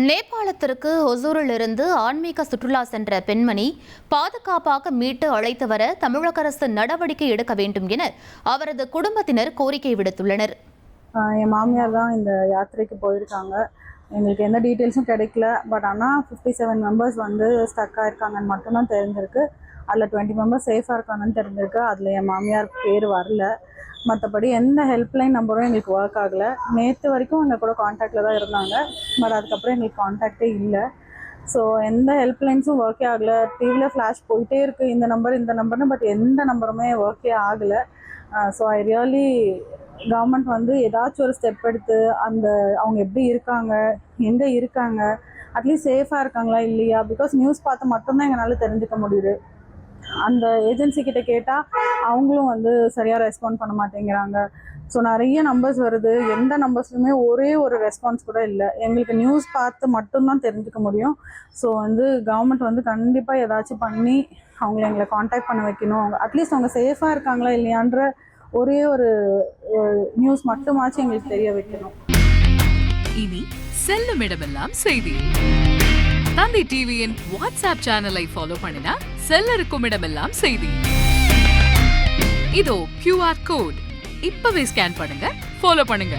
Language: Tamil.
நேபாளத்திற்கு ஒசூரிலிருந்து ஆன்மீக சுற்றுலா சென்ற பெண்மணி பாதுகாப்பாக மீட்டு அழைத்து வர தமிழக அரசு நடவடிக்கை எடுக்க வேண்டும் என அவரது குடும்பத்தினர் கோரிக்கை விடுத்துள்ளனர். என் மாமியார் தான் இந்த யாத்திரைக்கு போயிருக்காங்க. எங்களுக்கு எந்த டீட்டெயில்ஸும் கிடைக்கல. பட் ஆனால் 57 மெம்பர்ஸ் ஸ்டக் ஆயிருக்காங்கன்னு மட்டும்தான் தெரிஞ்சிருக்கு. அதில் 20 மெம்பர்ஸ் சேஃபாக இருக்காங்கன்னு தெரிஞ்சிருக்கு. அதில் என் மாமியார் பேர் வரல. மற்றபடி எந்த ஹெல்ப்லைன் நம்பரும் எங்களுக்கு ஒர்க் ஆகலை. நேற்று வரைக்கும் எங்கள் கூட காண்டாக்டில் தான் இருந்தாங்க. பட் அதுக்கப்புறம் எங்களுக்கு காண்டாக்டே இல்லை. ஸோ எந்த ஹெல்ப்லைன்ஸும் ஒர்க்கே ஆகலை. டிவியில் ஃப்ளாஷ் போயிட்டே இருக்குது, இந்த நம்பர்னு. பட் எந்த நம்பருமே ஒர்க்கே ஆகலை. ஸோ ஐ ரியலி கவர்மெண்ட் ஏதாச்சும் ஒரு ஸ்டெப் எடுத்து அவங்க எப்படி இருக்காங்க, எங்கே இருக்காங்க, அட்லீஸ்ட் சேஃபாக இருக்காங்களா இல்லையா, பிகாஸ் நியூஸ் பார்த்து மட்டும்தான் எங்களால் தெரிஞ்சுக்க முடியுது. அந்த ஏஜென்சி கிட்ட கேட்டால் அவங்களும் சரியாக ரெஸ்பாண்ட் பண்ண மாட்டேங்கிறாங்க. ஸோ நிறைய நம்பர்ஸ் வருது, எந்த நம்பர்ஸ்லையுமே ஒரே ஒரு ரெஸ்பான்ஸ் கூட இல்லை. எங்களுக்கு நியூஸ் பார்த்து மட்டும்தான் தெரிஞ்சுக்க முடியும். ஸோ கவர்மெண்ட் கண்டிப்பாக ஏதாச்சும் பண்ணி அவங்கள எங்களை காண்டாக்ட் பண்ண வைக்கணும். அட்லீஸ்ட் அவங்க சேஃபாக இருக்காங்களா இல்லையான்ற ஒரே ஒரு நியூஸ் மட்டுமாச்சும் எங்களுக்கு தெரிய வைக்கணும். இனி செல்லும் இடமெல்லாம் செய்தி. தந்தி டிவியின் வாட்ஸ்அப் சேனலை ஃபாலோ பண்ணினா செல்லருக்கும் இடமெல்லாம் செய்தி. இதோ QR கோட் இப்பவே ஸ்கேன் பண்ணுங்க, ஃபாலோ பண்ணுங்க.